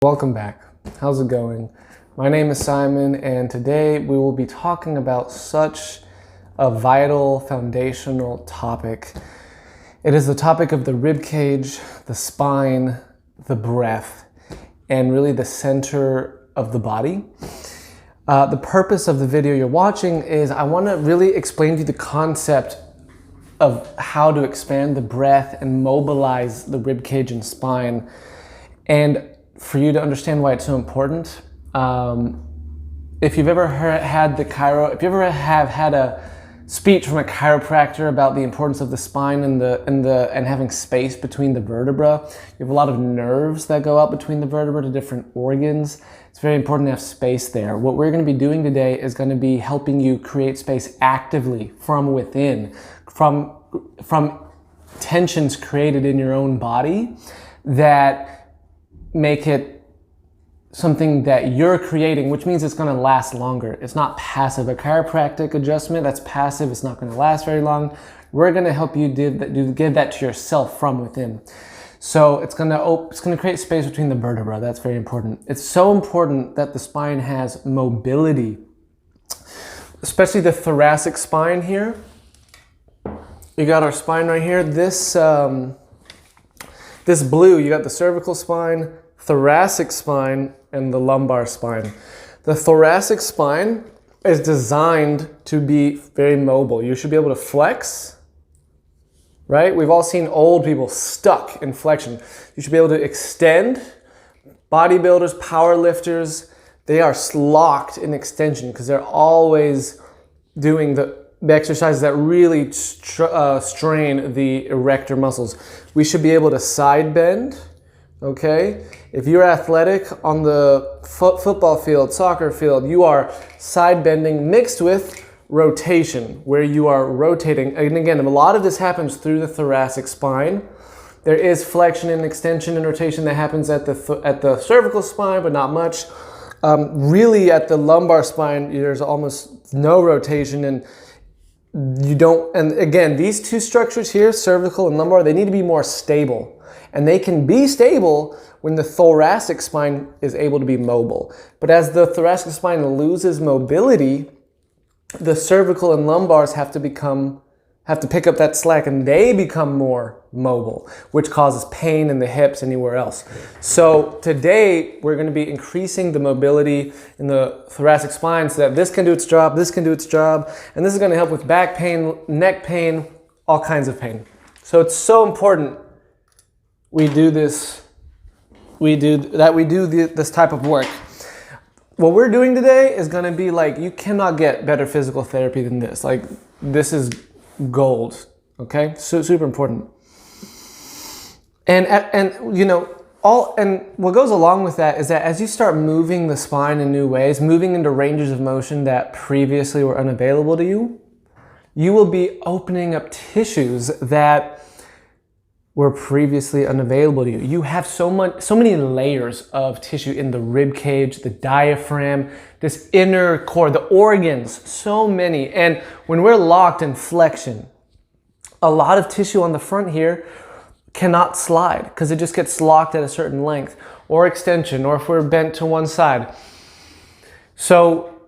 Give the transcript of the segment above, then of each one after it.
Welcome back. How's it going? My name is Simon, and today we will be talking about such a vital, foundational topic. It is the topic of the rib cage, the spine, the breath, and really the center of the body. The purpose of the video you're watching is I want to really explain to you the concept of how to expand the breath and mobilize the rib cage and spine, and for you to understand why it's so important. If you've ever had a speech from a chiropractor about the importance of the spine and having space between the vertebra, you have a lot of nerves that go out between the vertebra to different organs. It's very important to have space there. What we're going to be doing today is going to be helping you create space actively from within, from tensions created in your own body that make it something that you're creating, which means it's going to last longer. It's not passive. A chiropractic adjustment, that's passive. It's not going to last very long. We're going to help you give that to yourself from within. So it's going to create space between the vertebra. That's very important. It's so important that the spine has mobility, especially the thoracic spine here. You got our spine right here. This blue, you got the cervical spine, thoracic spine, and the lumbar spine. The thoracic spine is designed to be very mobile. You should be able to flex, right? We've all seen old people stuck in flexion. You should be able to extend. Bodybuilders, power lifters, they are locked in extension because they're always doing the exercises that really strain the erector muscles. We should be able to side bend, okay? If you're athletic on the football field, soccer field, you are side bending mixed with rotation, where you are rotating. And again, a lot of this happens through the thoracic spine. There is flexion and extension and rotation that happens at the cervical spine, but not much. Really at the lumbar spine, there's almost no rotation, and and again, these two structures here, cervical and lumbar, they need to be more stable. And they can be stable when the thoracic spine is able to be mobile. But as the thoracic spine loses mobility, the cervical and lumbars have to pick up that slack, and they become more mobile, which causes pain in the hips anywhere else. So today we're going to be increasing the mobility in the thoracic spine so that this can do its job, this can do its job, and this is going to help with back pain, neck pain, all kinds of pain. So it's so important we do this type of work. What we're doing today is going to be like, you cannot get better physical therapy than this. Like, this is gold, okay? So super important. And what goes along with that is that as you start moving the spine in new ways, moving into ranges of motion that previously were unavailable to you, you will be opening up tissues that were previously unavailable to you. You have so many layers of tissue in the rib cage, the diaphragm, this inner core, the organs, so many. And when we're locked in flexion, a lot of tissue on the front here cannot slide because it just gets locked at a certain length, or extension, or if we're bent to one side. So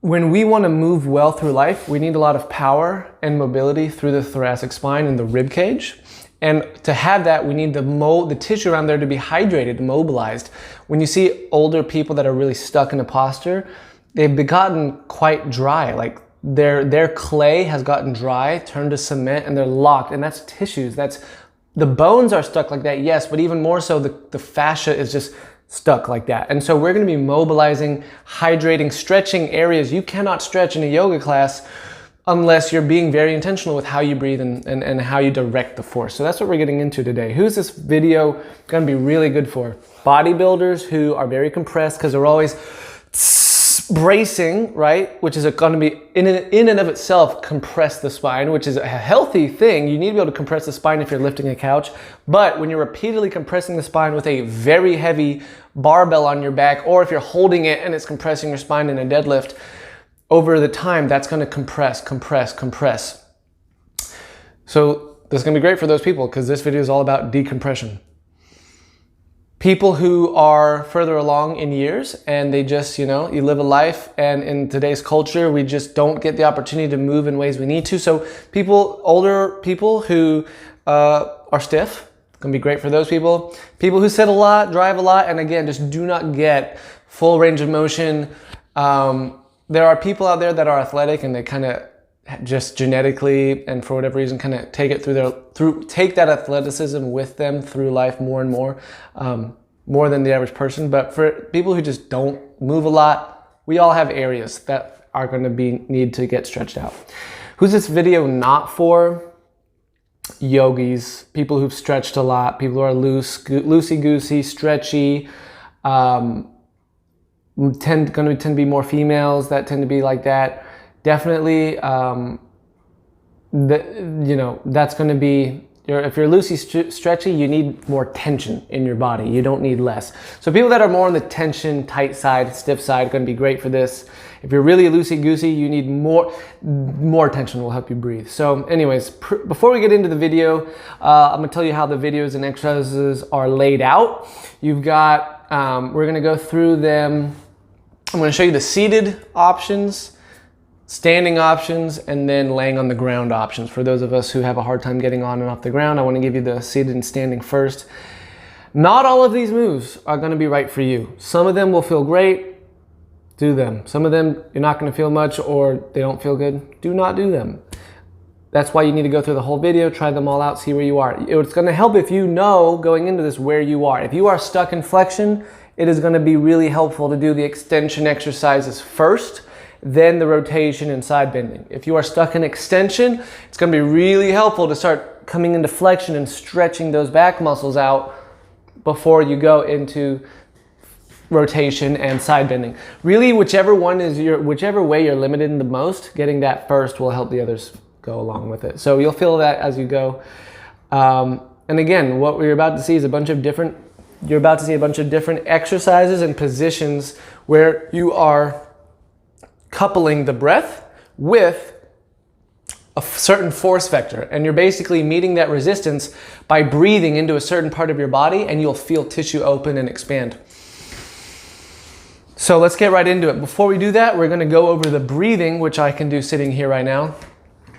when we want to move well through life, we need a lot of power and mobility through the thoracic spine and the rib cage. And to have that, we need the tissue around there to be hydrated, mobilized. When you see older people that are really stuck in a posture, they've gotten quite dry. Like their clay has gotten dry, turned to cement, and they're locked. And that's tissues. The bones are stuck like that, yes, but even more so, the fascia is just stuck like that. And so we're going to be mobilizing, hydrating, stretching areas you cannot stretch in a yoga class unless you're being very intentional with how you breathe and how you direct the force. So that's what we're getting into today. Who's this video going to be really good for? Bodybuilders who are very compressed because they're always bracing, right? Which is going to be in and of itself compress the spine, which is a healthy thing. You need to be able to compress the spine if you're lifting a couch. But when you're repeatedly compressing the spine with a very heavy barbell on your back, or if you're holding it and it's compressing your spine in a deadlift, over the time, that's going to compress. So this is going to be great for those people because this video is all about decompression. people who are further along in years and they just, you know, you live a life, and in today's culture, we just don't get the opportunity to move in ways we need to. So older people who are stiff, gonna be great for those people. People who sit a lot, drive a lot, and again, just do not get full range of motion. There are people out there that are athletic and they kind of just genetically and for whatever reason kind of take it take that athleticism with them through life more and more than the average person. But for people who just don't move a lot, we all have areas that are going to need to get stretched out. Who's this video not for? Yogis, people who've stretched a lot, people who are loosey-goosey, stretchy, tend to be more females that tend to be like that. Definitely, that's going to be, if you're loosey stretchy, you need more tension in your body. You don't need less. So people that are more on the tension, tight side, stiff side, going to be great for this. If you're really loosey-goosey, you need more tension will help you breathe. So anyways, before we get into the video, I'm going to tell you how the videos and exercises are laid out. You've got, we're going to go through them. I'm going to show you the seated options, standing options, and then laying on the ground options. For those of us who have a hard time getting on and off the ground, I want to give you the seated and standing first. Not all of these moves are going to be right for you. Some of them will feel great. Do them. Some of them you're not going to feel much, or they don't feel good. Do not do them. That's why you need to go through the whole video, try them all out, see where you are. It's going to help if you know going into this where you are. If you are stuck in flexion, it is going to be really helpful to do the extension exercises first, then the rotation and side bending. If you are stuck in extension, it's going to be really helpful to start coming into flexion and stretching those back muscles out before you go into rotation and side bending. Really, whichever way you're limited in the most, getting that first will help the others go along with it. So you'll feel that as you go. And again, what we're about to see is a bunch of different exercises and positions where you are coupling the breath with a certain force vector, and you're basically meeting that resistance by breathing into a certain part of your body, and you'll feel tissue open and expand. So let's get right into it. Before we do that, we're going to go over the breathing, which I can do sitting here right now,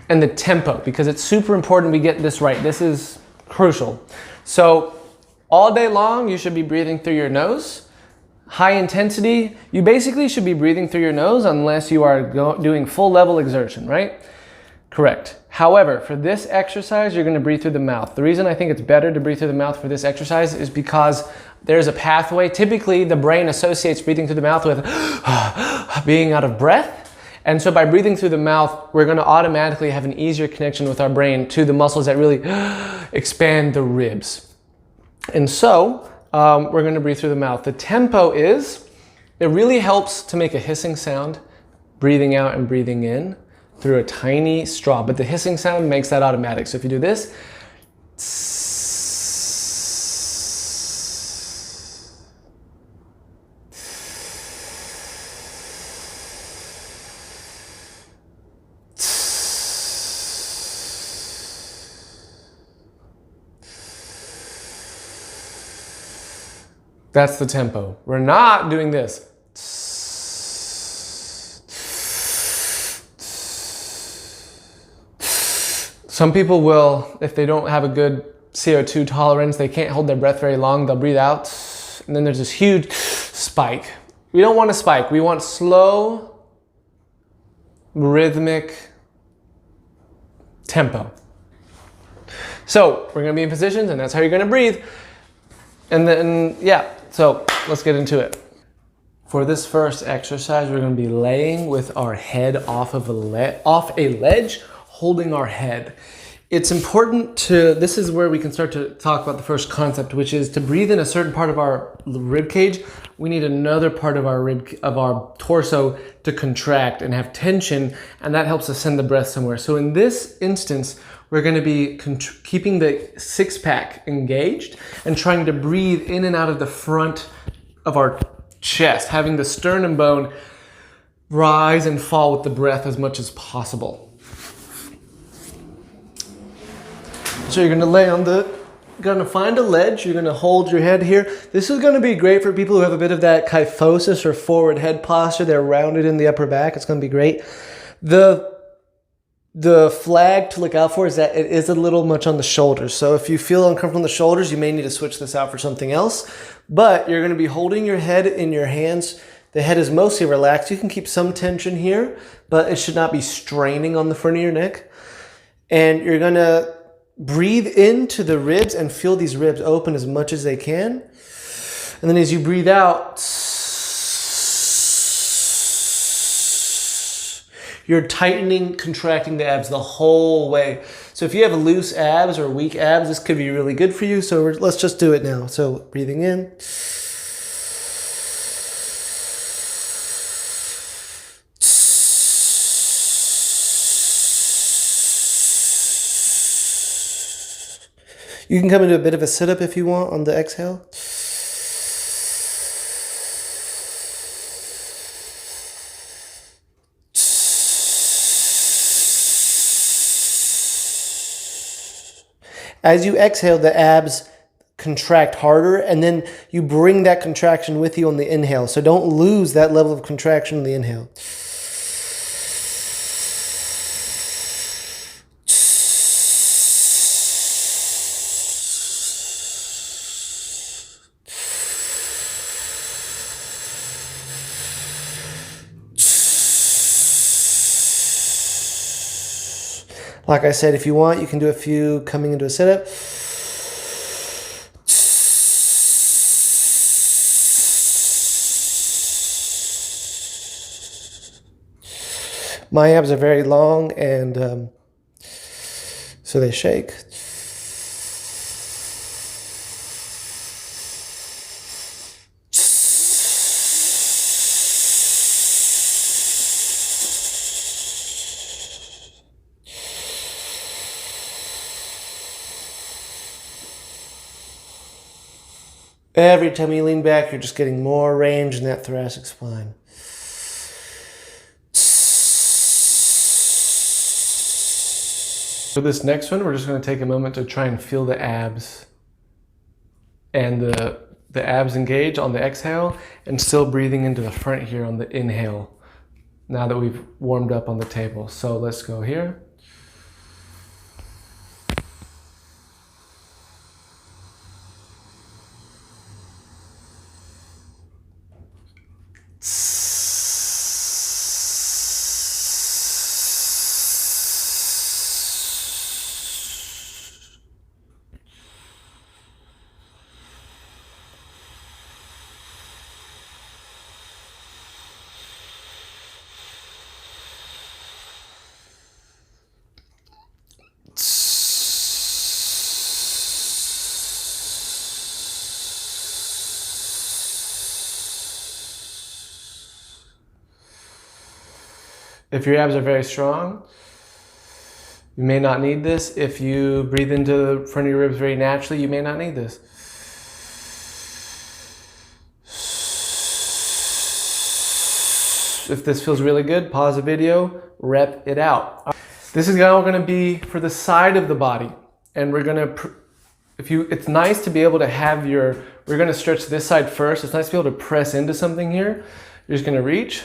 and the tempo, because it's super important we get this right. This is crucial. So all day long, you should be breathing through your nose. High intensity, you basically should be breathing through your nose unless you are doing full level exertion, right? Correct. However, for this exercise, you're going to breathe through the mouth. The reason I think it's better to breathe through the mouth for this exercise is because there's a pathway. Typically, the brain associates breathing through the mouth with being out of breath. And so by breathing through the mouth, we're going to automatically have an easier connection with our brain to the muscles that really expand the ribs. And so we're going to breathe through the mouth. The tempo is, it really helps to make a hissing sound, breathing out and breathing in through a tiny straw, but the hissing sound makes that automatic. So if you do this, that's the tempo. We're not doing this. Some people will, if they don't have a good CO2 tolerance, they can't hold their breath very long, they'll breathe out, and then there's this huge spike. We don't want a spike. We want slow, rhythmic tempo. So we're going to be in positions, and that's how you're going to breathe. And then, yeah, so let's get into it. For this first exercise, we're going to be laying with our head off a ledge, holding our head. It's important this is where we can start to talk about the first concept, which is to breathe in a certain part of our rib cage. We need another part of our torso to contract and have tension, and that helps us send the breath somewhere. So in this instance, we're going to be keeping the six-pack engaged and trying to breathe in and out of the front of our chest, having the sternum bone rise and fall with the breath as much as possible. So you're going to lay on the gonna find a ledge. You're gonna hold your head here. This is gonna be great for people who have a bit of that kyphosis or forward head posture. They're rounded in the upper back. It's gonna be great. The flag to look out for is that it is a little much on the shoulders. So if you feel uncomfortable on the shoulders, you may need to switch this out for something else. But you're gonna be holding your head in your hands. The head is mostly relaxed. You can keep some tension here, but it should not be straining on the front of your neck. And you're gonna breathe into the ribs and feel these ribs open as much as they can. And then as you breathe out, you're tightening, contracting the abs the whole way. So if you have loose abs or weak abs, this could be really good for you. So let's just do it now. So breathing in. You can come into a bit of a sit-up if you want on the exhale. As you exhale, the abs contract harder, and then you bring that contraction with you on the inhale. So don't lose that level of contraction on the inhale. Like I said, if you want, you can do a few coming into a sit-up. My abs are very long, and so they shake. Every time you lean back, you're just getting more range in that thoracic spine. For this next one, we're just going to take a moment to try and feel the abs. And the abs engage on the exhale, and still breathing into the front here on the inhale, now that we've warmed up on the table. So let's go here. If your abs are very strong, you may not need this. If you breathe into the front of your ribs very naturally, you may not need this. If this feels really good, pause the video, rep it out. This is now going to be for the side of the body. And we're going to, it's nice to be able to have we're going to stretch this side first. It's nice to be able to press into something here. You're just going to reach.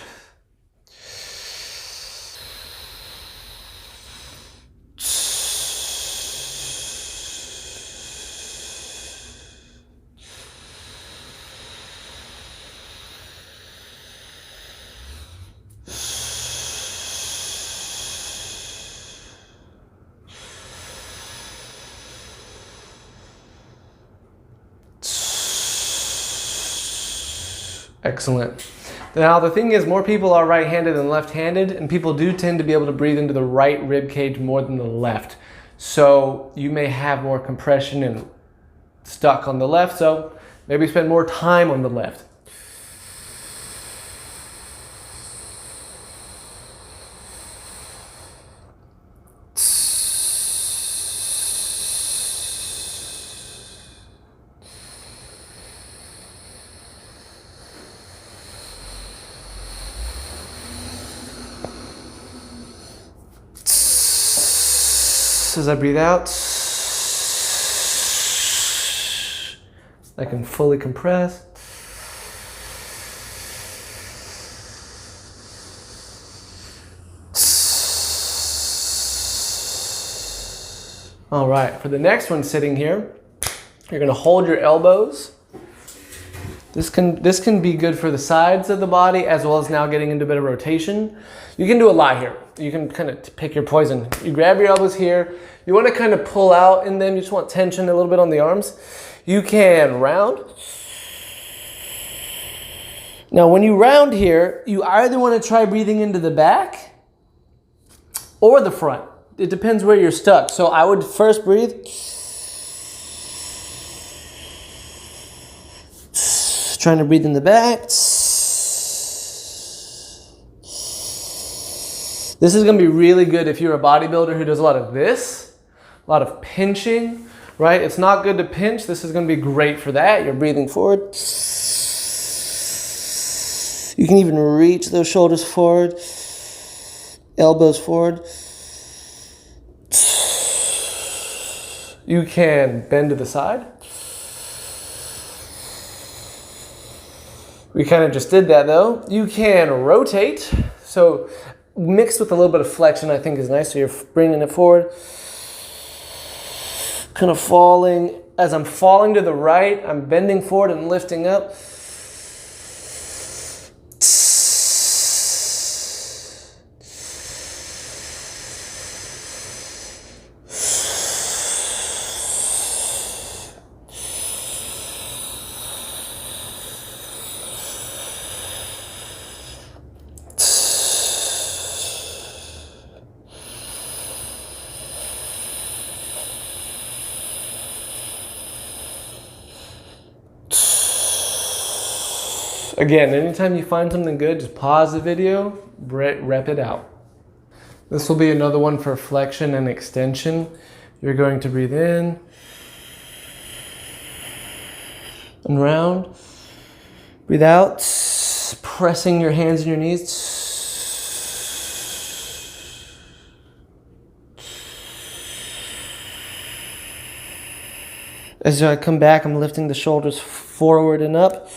Excellent. Now the thing is, more people are right-handed than left-handed, and people do tend to be able to breathe into the right rib cage more than the left. So you may have more compression and stuck on the left, so maybe spend more time on the left. As I breathe out. I can fully compress. All right, for the next one sitting here, you're gonna hold your elbows. This can be good for the sides of the body as well as now getting into a bit of rotation. You can do a lot here. You can kind of pick your poison. You grab your elbows here. You want to kind of pull out in them. You just want tension a little bit on the arms. You can round. Now when you round here, you either want to try breathing into the back or the front. It depends where you're stuck. So I would first breathe. Trying to breathe in the back. This is going to be really good if you're a bodybuilder who does a lot of this, a lot of pinching, right? It's not good to pinch. This is going to be great for that. You're breathing forward. You can even reach those shoulders forward, elbows forward. You can bend to the side. We kind of just did that though. You can rotate. So mixed with a little bit of flexion I think is nice. So you're bringing it forward. Kind of falling. As I'm falling to the right, I'm bending forward and lifting up. Again, anytime you find something good, just pause the video, rep it out. This will be another one for flexion and extension. You're going to breathe in and round. Breathe out, pressing your hands and your knees. As I come back, I'm lifting the shoulders forward and up.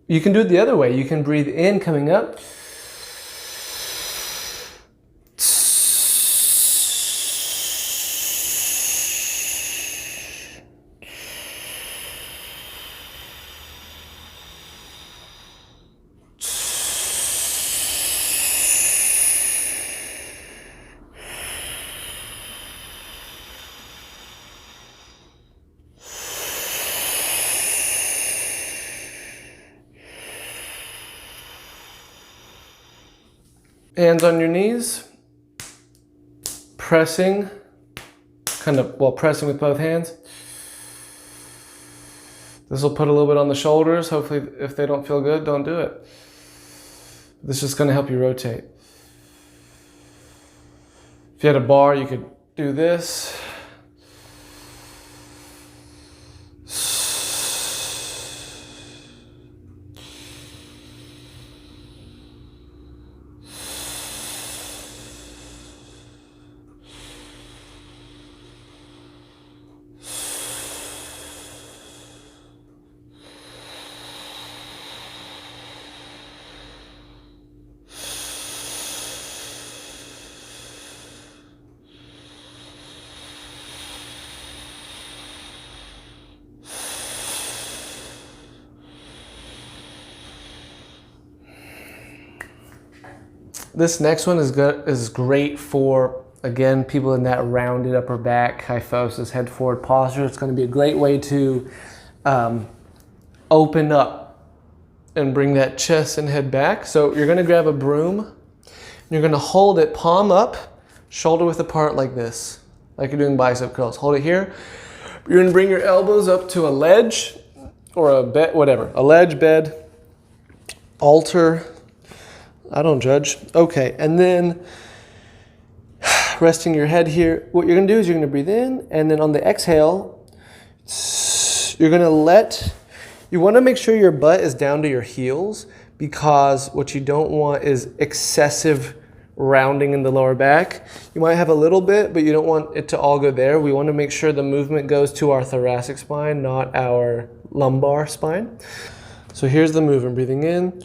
You can do it the other way. You can breathe in coming up. Hands on your knees, pressing, pressing with both hands. This will put a little bit on the shoulders. Hopefully, if they don't feel good, don't do it. This is just going to help you rotate. If you had a bar, you could do this. This next one is great for, again, people in that rounded upper back, kyphosis, head forward posture. It's going to be a great way to open up and bring that chest and head back. So you're going to grab a broom. You're going to hold it palm up, shoulder width apart like this, like you're doing bicep curls. Hold it here. You're going to bring your elbows up to a ledge or a bed, whatever, a ledge, bed, altar. I don't judge. Okay, and then resting your head here. What you're gonna do is you're gonna breathe in, and then on the exhale, you're gonna you wanna make sure your butt is down to your heels, because what you don't want is excessive rounding in the lower back. You might have a little bit, but you don't want it to all go there. We want to make sure the movement goes to our thoracic spine, not our lumbar spine. So here's the movement, breathing in.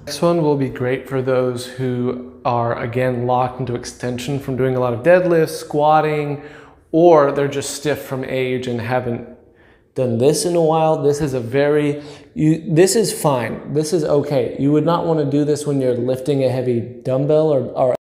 This one will be great for those who are, again, locked into extension from doing a lot of deadlifts, squatting, or they're just stiff from age and haven't done this in a while. This is this is fine. This is okay. You would not want to do this when you're lifting a heavy dumbbell or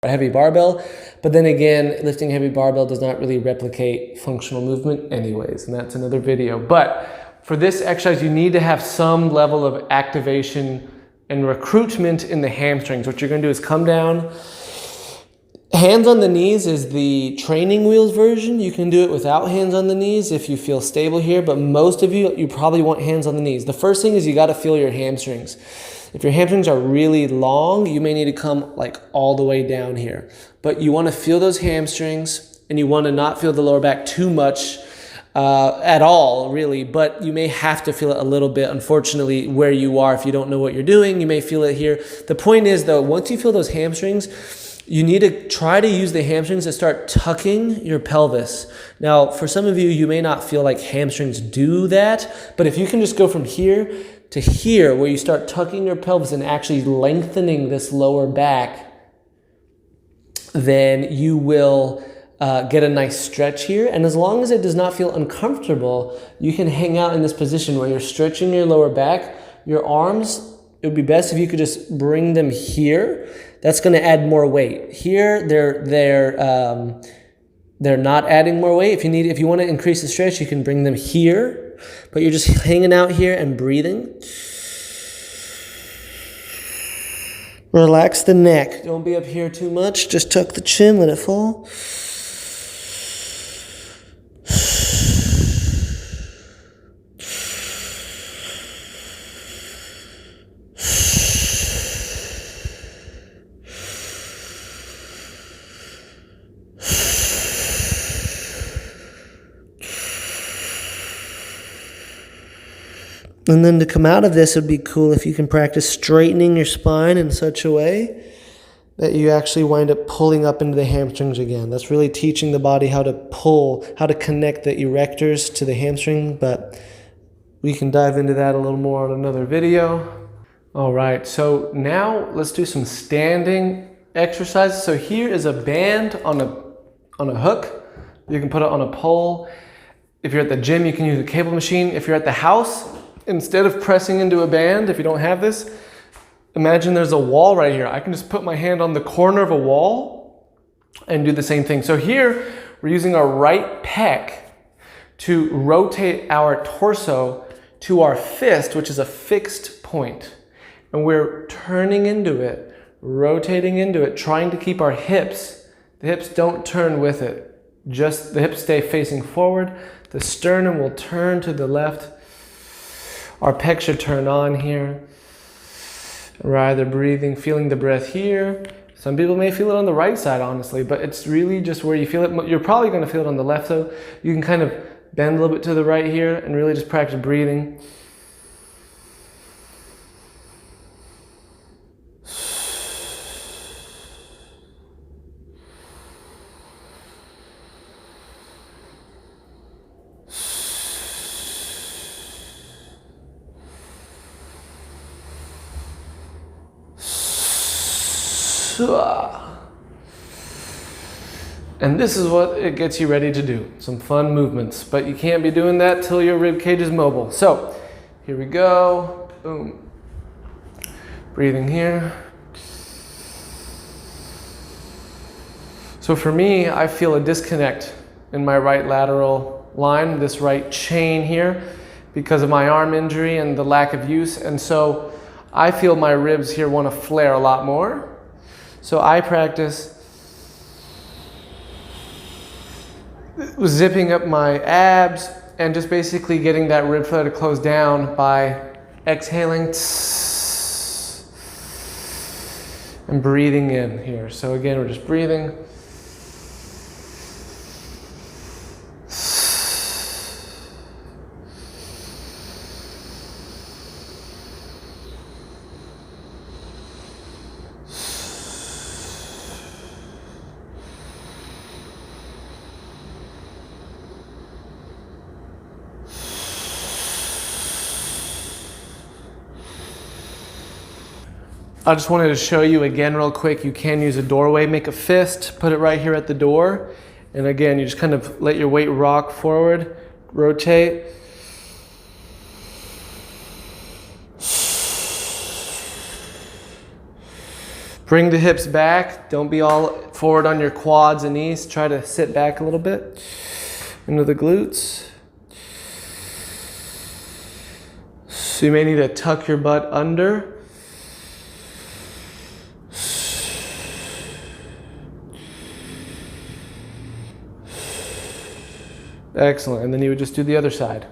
a heavy barbell. But then again, lifting a heavy barbell does not really replicate functional movement anyways, and that's another video. But for this exercise, you need to have some level of activation and recruitment in the hamstrings. What you're gonna do is come down. Hands on the knees is the training wheels version. You can do it without hands on the knees if you feel stable here, but most of you probably want hands on the knees. The first thing is you gotta feel your hamstrings. If your hamstrings are really long, you may need to come like all the way down here. But you wanna feel those hamstrings, and you wanna not feel the lower back too much at all, really, but you may have to feel it a little bit, unfortunately, where you are. If you don't know what you're doing, you may feel it here. The point is, though, once you feel those hamstrings, you need to try to use the hamstrings to start tucking your pelvis. Now, for some of you, you may not feel like hamstrings do that, but if you can just go from here to here, where you start tucking your pelvis and actually lengthening this lower back, then you will get a nice stretch here. And as long as it does not feel uncomfortable, you can hang out in this position where you're stretching your lower back. Your arms, it would be best if you could just bring them here. That's going to add more weight. Here, they're not adding more weight. If you want to increase the stretch, you can bring them here, but you're just hanging out here and breathing. Relax the neck. Don't be up here too much. Just tuck the chin, let it fall. And then to come out of this, it would be cool if you can practice straightening your spine in such a way that you actually wind up pulling up into the hamstrings again. That's really teaching the body how to pull, how to connect the erectors to the hamstring, but we can dive into that a little more on another video. All right, so now let's do some standing exercises. So here is a band on a hook. You can put it on a pole. If you're at the gym, you can use a cable machine. If you're at the house, instead of pressing into a band, if you don't have this, imagine there's a wall right here. I can just put my hand on the corner of a wall and do the same thing. So here, we're using our right pec to rotate our torso to our fist, which is a fixed point. And we're turning into it, rotating into it, trying to keep our hips. The hips don't turn with it. Just the hips stay facing forward. The sternum will turn to the left. Our pec should turn on here. Rather breathing, feeling the breath here. Some people may feel it on the right side, honestly, but it's really just where you feel it. You're probably going to feel it on the left, though. You can kind of bend a little bit to the right here and really just practice breathing. And this is what it gets you ready to do. Some fun movements, but you can't be doing that till your rib cage is mobile. So here we go. Boom. Breathing here. So for me, I feel a disconnect in my right lateral line, this right chain here, because of my arm injury and the lack of use. And so I feel my ribs here want to flare a lot more. So I practice zipping up my abs and just basically getting that rib flare to close down by exhaling and breathing in here. So again, we're just breathing. I just wanted to show you again real quick, you can use a doorway, make a fist, put it right here at the door. And again, you just kind of let your weight rock forward, rotate. Bring the hips back, don't be all forward on your quads and knees. Try to sit back a little bit into the glutes. So you may need to tuck your butt under. Excellent, and then you would just do the other side.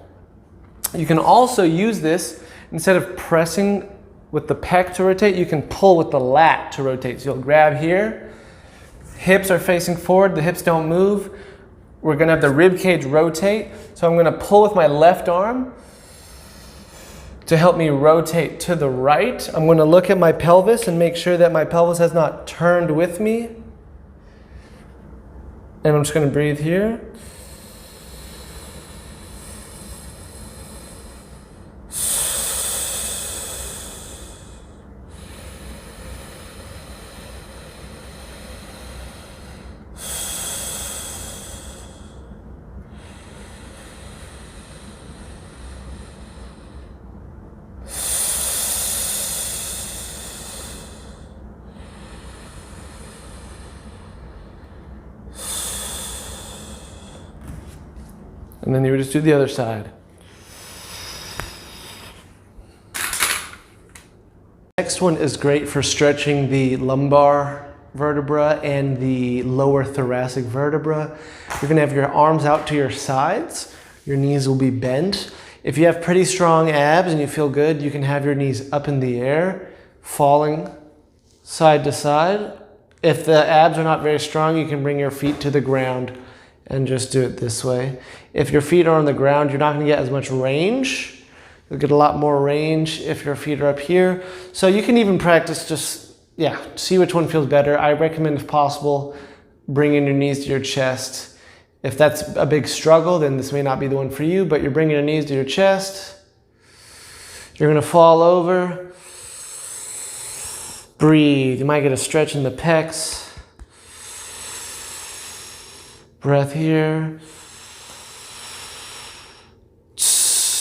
You can also use this, instead of pressing with the pec to rotate, you can pull with the lat to rotate. So you'll grab here, hips are facing forward, the hips don't move. We're gonna have the rib cage rotate. So I'm gonna pull with my left arm to help me rotate to the right. I'm gonna look at my pelvis and make sure that my pelvis has not turned with me. And I'm just gonna breathe here. And then you would just do the other side. Next one is great for stretching the lumbar vertebra and the lower thoracic vertebra. You're gonna have your arms out to your sides. Your knees will be bent. If you have pretty strong abs and you feel good, you can have your knees up in the air, falling side to side. If the abs are not very strong, you can bring your feet to the ground and just do it this way. If your feet are on the ground, you're not gonna get as much range. You'll get a lot more range if your feet are up here. So you can even practice see which one feels better. I recommend, if possible, bringing your knees to your chest. If that's a big struggle, then this may not be the one for you, but you're bringing your knees to your chest. You're gonna fall over. Breathe. You might get a stretch in the pecs. Breath here.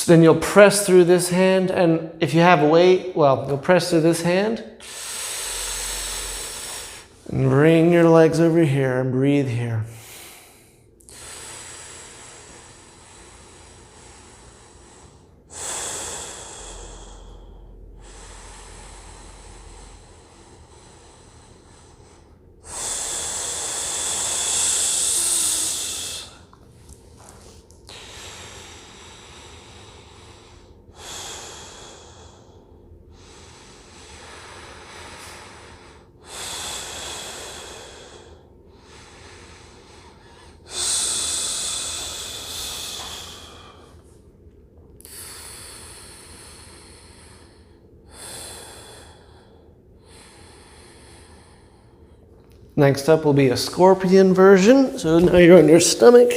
Then you'll press through this hand, and if you have weight, well, you'll press through this hand. And bring your legs over here and breathe here. Next up will be a scorpion version. So now you're on your stomach,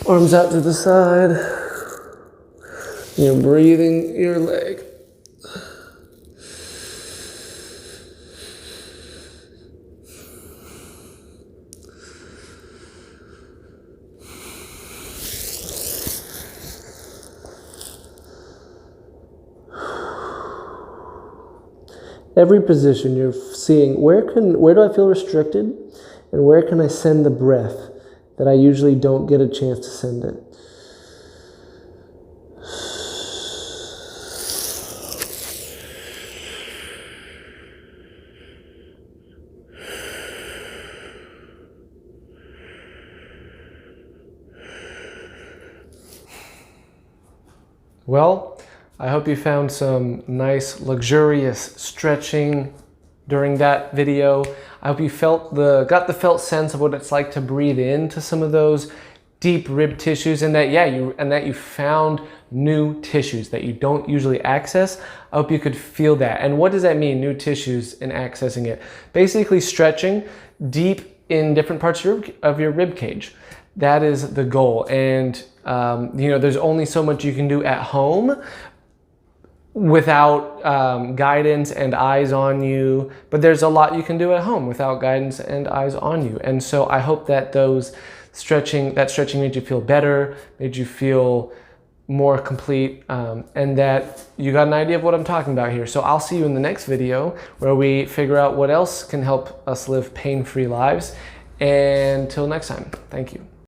arms out to the side. You're breathing your leg. every position, you're seeing where do I feel restricted, and where can I send the breath that I usually don't get a chance to send it. Well, I hope you found some nice, luxurious stretching during that video. I hope you got the felt sense of what it's like to breathe into some of those deep rib tissues, and that you found new tissues that you don't usually access. I hope you could feel that. And what does that mean, new tissues and accessing it? Basically stretching deep in different parts of your rib cage. That is the goal. And there's only so much you can do at home without guidance and eyes on you, but there's a lot you can do at home without guidance and eyes on you. And so I hope that that stretching made you feel better, made you feel more complete, and that you got an idea of what I'm talking about here. So I'll see you in the next video where we figure out what else can help us live pain-free lives. And until next time, thank you.